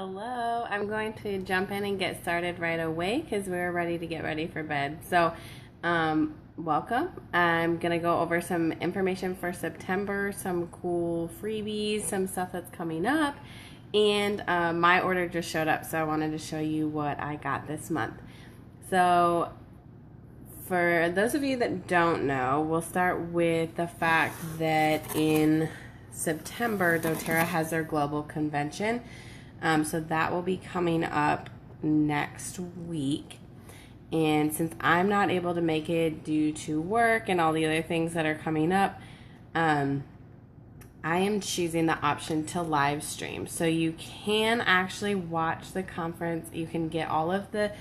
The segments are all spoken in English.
Hello, I'm going to jump in and get started right away because we're ready to get ready for bed. Welcome. I'm going to go over some information for September, some cool freebies, some stuff that's coming up, and my order just showed up, so I wanted to show you what I got this month. So, for those of you that don't know, we'll start with the fact that in September, doTERRA has their global convention. So that will be coming up next week. And since I'm not able to make it due to work and all the other things that are coming up, I am choosing the option to live stream. So you can actually watch the conference. You can get all of the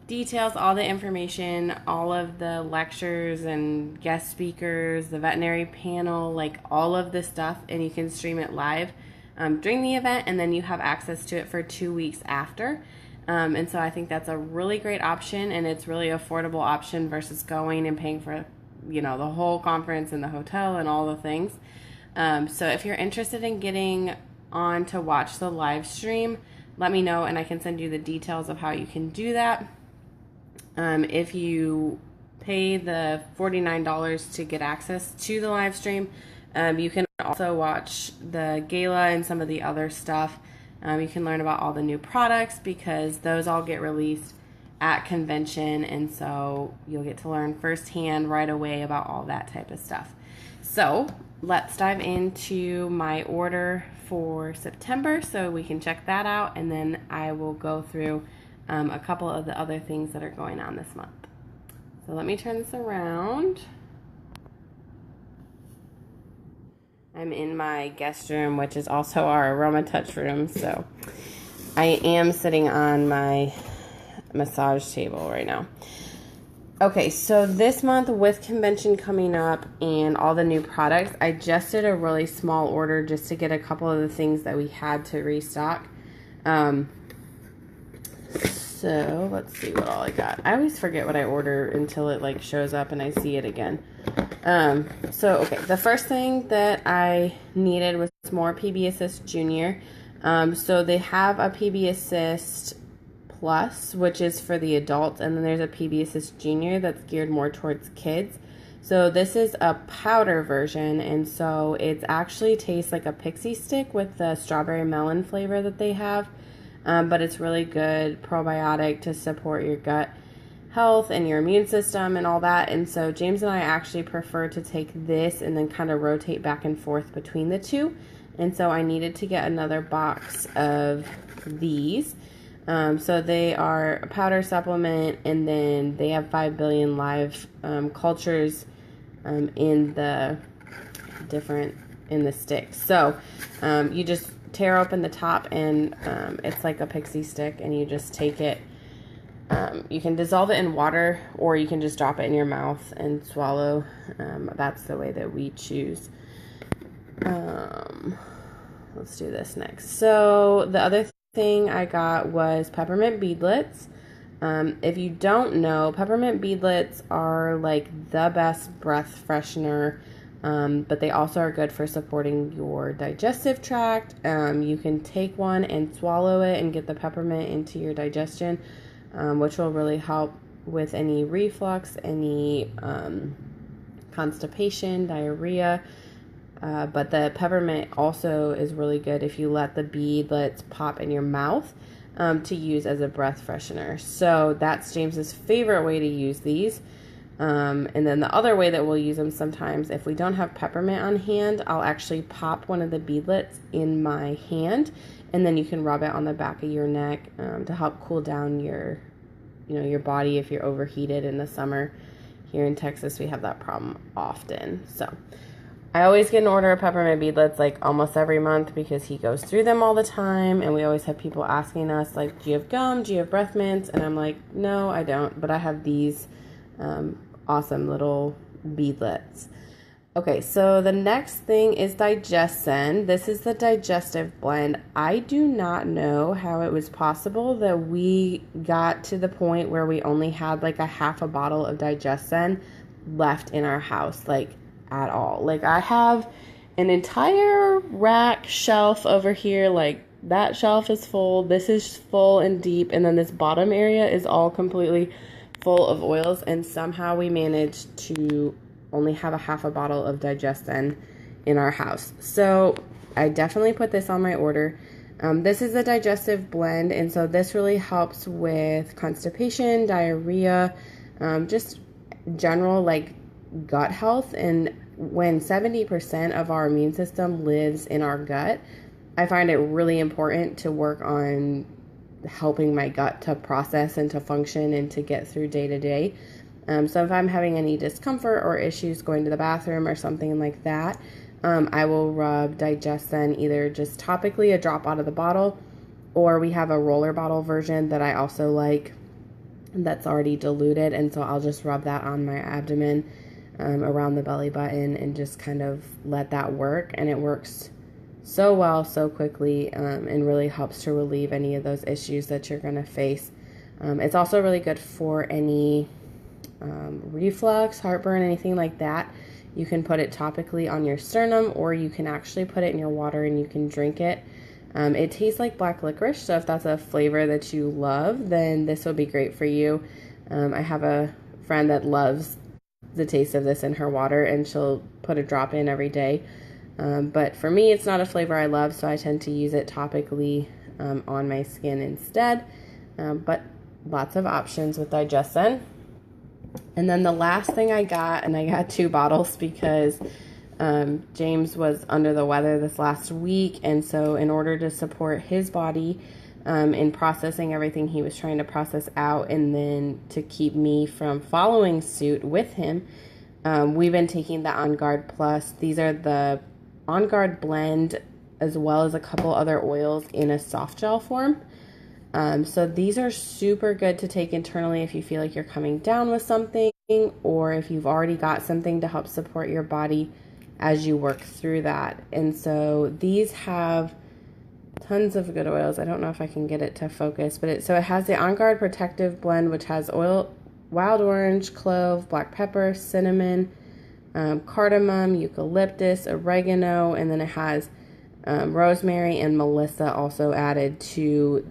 details, all the information, all of the lectures and guest speakers, the veterinary panel, like all of this stuff, and you can stream it live during the event, and then you have access to it for 2 weeks after. And so I think that's a really great option, and it's really affordable option versus going and paying for, the whole conference and the hotel and all the things. So if you're interested in getting on to watch the live stream, let me know, and I can send you the details of how you can do that. If you pay the $49 to get access to the live stream, you can also watch the gala and some of the other stuff. You can learn about all the new products because those all get released at convention, and so you'll get to learn firsthand right away about all that type of stuff. So let's dive into my order for September so we can check that out, and then I will go through a couple of the other things that are going on this month. So let me turn this around. I'm in my guest room, which is also our Aroma Touch room, so I am sitting on my massage table right now. Okay, so this month with convention coming up and all the new products, I just did a really small order just to get a couple of the things that we had to restock. So let's see what all I got. I always forget what I order until it shows up and I see it again. Okay, the first thing that I needed was more PB Assist Junior. So they have a PB Assist Plus, which is for the adults, and then there's a PB Assist Junior that's geared more towards kids. So this is a powder version, and so it actually tastes like a pixie stick with the strawberry melon flavor that they have. But it's really good probiotic to support your gut health and your immune system and all that. And so James and I actually prefer to take this and then kind of rotate back and forth between the two. And so I needed to get another box of these. So they are a powder supplement, and then they have 5 billion live cultures in the sticks. So you just tear open the top, and it's like a pixie stick, and you just take it. You can dissolve it in water, or you can just drop it in your mouth and swallow. That's the way that we choose. Let's do this next. So the other thing I got was peppermint beadlets. If you don't know, peppermint beadlets are like the best breath freshener. But they also are good for supporting your digestive tract. You can take one and swallow it and get the peppermint into your digestion, which will really help with any reflux, any constipation, diarrhea. But the peppermint also is really good if you let the beadlets pop in your mouth to use as a breath freshener. So that's James's favorite way to use these. And then the other way that we'll use them sometimes, if we don't have peppermint on hand, I'll actually pop one of the beadlets in my hand, and then you can rub it on the back of your neck to help cool down your body if you're overheated in the summer. Here in Texas, we have that problem often. So I always get an order of peppermint beadlets like almost every month because he goes through them all the time, and we always have people asking us like, do you have gum? Do you have breath mints? And I'm like, no, I don't, but I have these awesome little beadlets. Okay, so the next thing is Digestin. This is the digestive blend. I do not know how it was possible that we got to the point where we only had like a half a bottle of Digestin left in our house, like at all. Like I have an entire rack shelf over here, like that shelf is full. This is full and deep. And then this bottom area is all completely full of oils. And somehow we managed to only have a half a bottle of Digestin in our house. So I definitely put this on my order. This is a digestive blend, and so this really helps with constipation, diarrhea, just general like gut health. And when 70% of our immune system lives in our gut, I find it really important to work on helping my gut to process and to function and to get through day to day. So if I'm having any discomfort or issues going to the bathroom or something like that, I will rub Digestin either just topically, a drop out of the bottle, or we have a roller bottle version that I also like that's already diluted, and so I'll just rub that on my abdomen, around the belly button, and just kind of let that work. And it works so well, so quickly, and really helps to relieve any of those issues that you're going to face. It's also really good for any reflux, heartburn, anything like that. You can put it topically on your sternum, or you can actually put it in your water and you can drink it. It tastes like black licorice, so if that's a flavor that you love, then this will be great for you. I have a friend that loves the taste of this in her water, and she'll put a drop in every day. But for me, it's not a flavor I love, so I tend to use it topically on my skin instead. But lots of options with Digestin. And then the last thing I got, and I got 2 bottles because James was under the weather this last week, and so in order to support his body in processing everything he was trying to process out, and then to keep me from following suit with him, we've been taking the On Guard Plus. These are the On Guard blend, as well as a couple other oils in a soft gel form. So these are super good to take internally if you feel like you're coming down with something, or if you've already got something to help support your body as you work through that. And so these have tons of good oils. I don't know if I can get it to focus, but it has the On Guard Protective Blend, which has oil, wild orange, clove, black pepper, cinnamon, cardamom, eucalyptus, oregano, and then it has rosemary and melissa also added to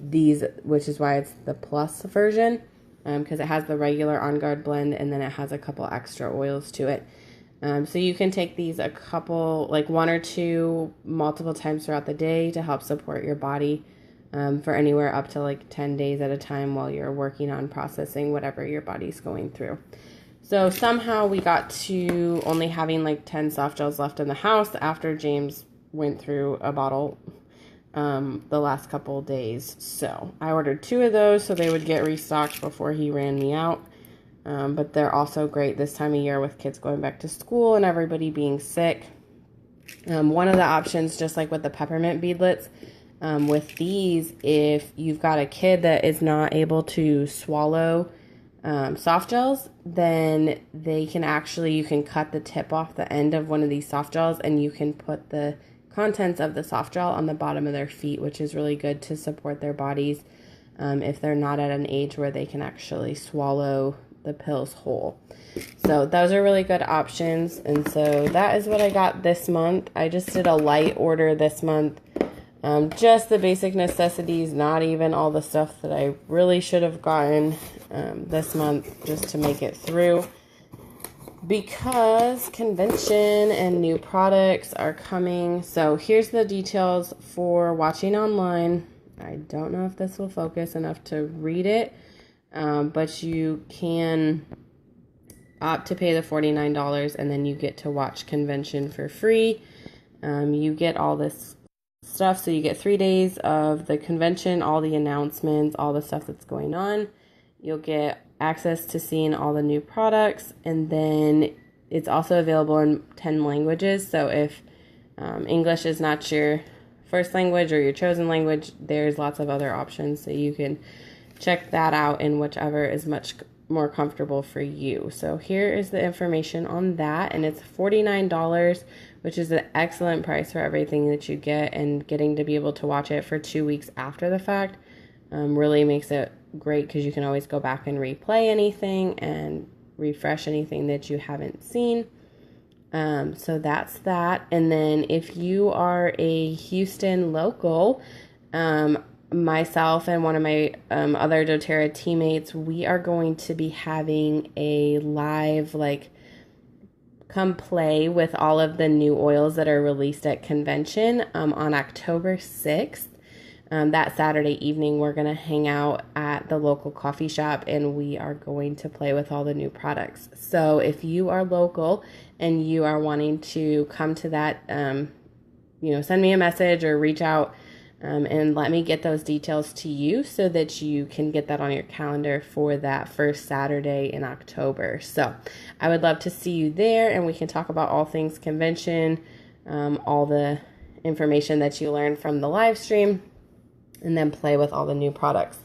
these, which is why it's the plus version, because it has the regular On Guard blend, and then it has a couple extra oils to it. So you can take these a couple, like 1 or 2, multiple times throughout the day to help support your body for anywhere up to like 10 days at a time while you're working on processing whatever your body's going through. So somehow we got to only having like 10 soft gels left in the house after James went through a bottle the last couple of days. So I ordered 2 of those so they would get restocked before he ran me out. But they're also great this time of year with kids going back to school and everybody being sick. One of the options, just like with the peppermint beadlets, with these, if you've got a kid that is not able to swallow soft gels, then they can actually, you can cut the tip off the end of one of these soft gels, and you can put the contents of the soft gel on the bottom of their feet, which is really good to support their bodies if they're not at an age where they can actually swallow the pills whole. So those are really good options, and so that is what I got this month. I just did a light order this month, just the basic necessities, not even all the stuff that I really should have gotten this month, just to make it through, because convention and new products are coming. So here's the details for watching online. I don't know if this will focus enough to read it, but you can opt to pay the $49, and then you get to watch convention for free. You get all this stuff, so you get 3 days of the convention, all the announcements, all the stuff that's going on. You'll get access to seeing all the new products, and then it's also available in 10 languages. So if English is not your first language or your chosen language, there's lots of other options, so you can check that out in whichever is much more comfortable for you. So here is the information on that, and it's $49, which is an excellent price for everything that you get, and getting to be able to watch it for 2 weeks after the fact really makes it great, because you can always go back and replay anything and refresh anything that you haven't seen. So that's that. And then if you are a Houston local, myself and one of my other doTERRA teammates, we are going to be having a live, like, come play with all of the new oils that are released at convention on October 6th. That Saturday evening, we're going to hang out at the local coffee shop and we are going to play with all the new products. So if you are local and you are wanting to come to that, send me a message or reach out and let me get those details to you so that you can get that on your calendar for that first Saturday in October. So I would love to see you there and we can talk about all things convention, all the information that you learned from the live stream, and then play with all the new products.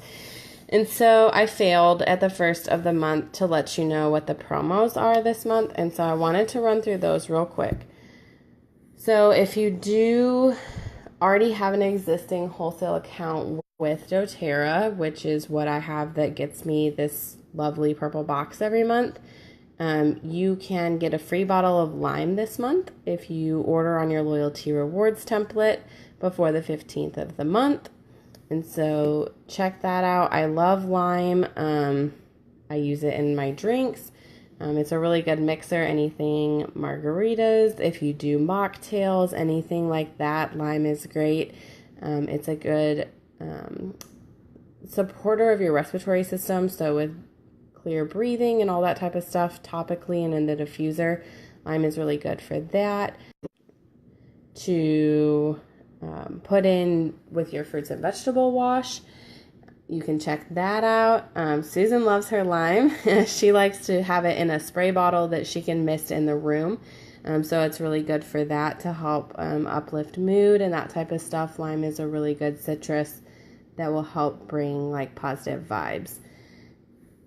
And so I failed at the first of the month to let you know what the promos are this month. And so I wanted to run through those real quick. So if you do already have an existing wholesale account with doTERRA, which is what I have that gets me this lovely purple box every month, you can get a free bottle of lime this month if you order on your loyalty rewards template before the 15th of the month. And so check that out. I love lime. I use it in my drinks. It's a really good mixer. Anything margaritas, if you do mocktails, anything like that, lime is great. It's a good supporter of your respiratory system. So with clear breathing and all that type of stuff topically and in the diffuser, lime is really good for that. To put in with your fruits and vegetable wash, you can check that out. Susan loves her lime. She likes to have it in a spray bottle that she can mist in the room. So it's really good for that to help uplift mood and that type of stuff. Lime is a really good citrus that will help bring like positive vibes.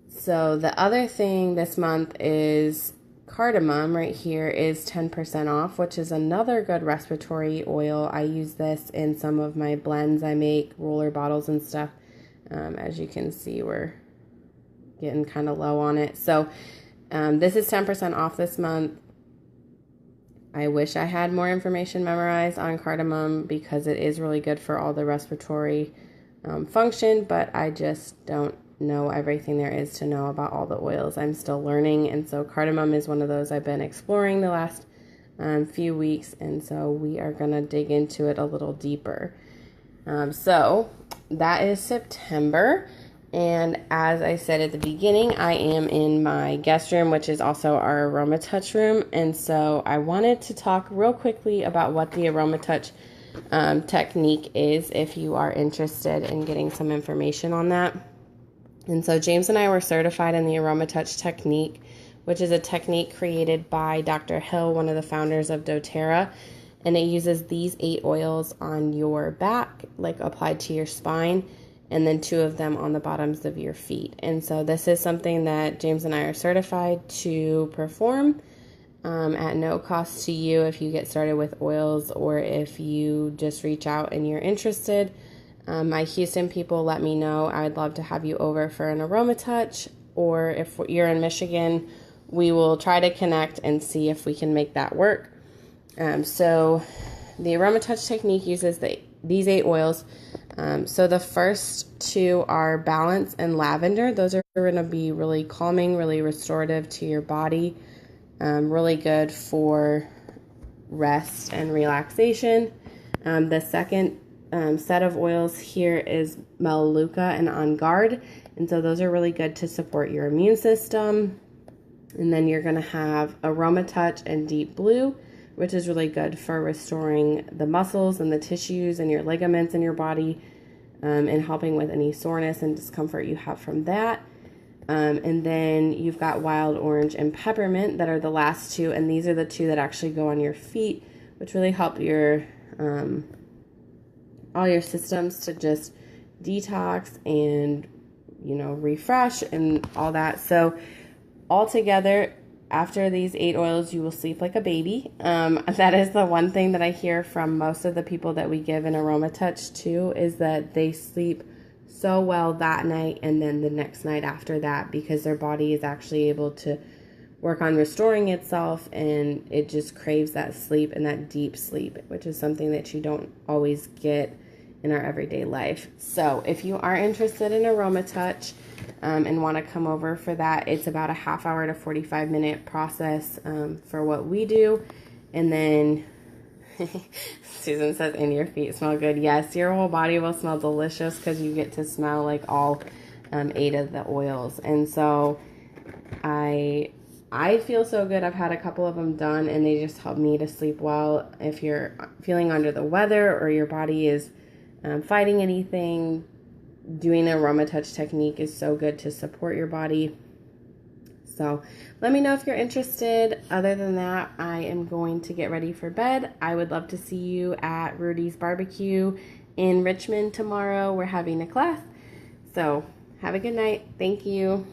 So the other thing this month is cardamom right here is 10% off, which is another good respiratory oil. I use this in some of my blends I make, roller bottles and stuff. As you can see, we're getting kind of low on it. So this is 10% off this month. I wish I had more information memorized on cardamom because it is really good for all the respiratory function, but I just don't know everything there is to know about all the oils. I'm still learning, and so cardamom is one of those I've been exploring the last few weeks, and so we are going to dig into it a little deeper. So that is September, and as I said at the beginning, I am in my guest room, which is also our Aroma Touch room, and so I wanted to talk real quickly about what the Aroma Touch technique is if you are interested in getting some information on that. And so James and I were certified in the Aroma Touch technique, which is a technique created by Dr. Hill, one of the founders of doTERRA. And it uses these 8 oils on your back, like applied to your spine, and then 2 of them on the bottoms of your feet. And so this is something that James and I are certified to perform at no cost to you if you get started with oils or if you just reach out and you're interested. My Houston people let me know. I would love to have you over for an Aroma Touch, or if you're in Michigan, we will try to connect and see if we can make that work. So the Aroma Touch technique uses these 8 oils. So the first 2 are Balance and Lavender. Those are going to be really calming, really restorative to your body, really good for rest and relaxation. The second set of oils here is Melaleuca and On Guard, and so those are really good to support your immune system. And then you're going to have Aroma Touch and Deep Blue, which is really good for restoring the muscles and the tissues and your ligaments in your body, and helping with any soreness and discomfort you have from that. And then you've got Wild Orange and Peppermint that are the last 2, and these are the 2 that actually go on your feet, which really help your all your systems to just detox and, refresh and all that. So all together, after these 8 oils, you will sleep like a baby. That is the one thing that I hear from most of the people that we give an Aroma Touch to, is that they sleep so well that night and then the next night after that, because their body is actually able to work on restoring itself, and it just craves that sleep and that deep sleep, which is something that you don't always get in our everyday life. So if you are interested in Aroma Touch and want to come over for that, it's about a half hour to 45-minute process for what we do. And then Susan says, and your feet smell good. Yes, your whole body will smell delicious because you get to smell like all 8 of the oils. And so I feel so good. I've had a couple of them done, and they just help me to sleep well. If you're feeling under the weather or your body is fighting anything, doing the Aroma Touch technique is so good to support your body. So let me know if you're interested. Other than that, I am going to get ready for bed. I would love to see you at Rudy's Barbecue in Richmond tomorrow. We're having a class. So have a good night. Thank you.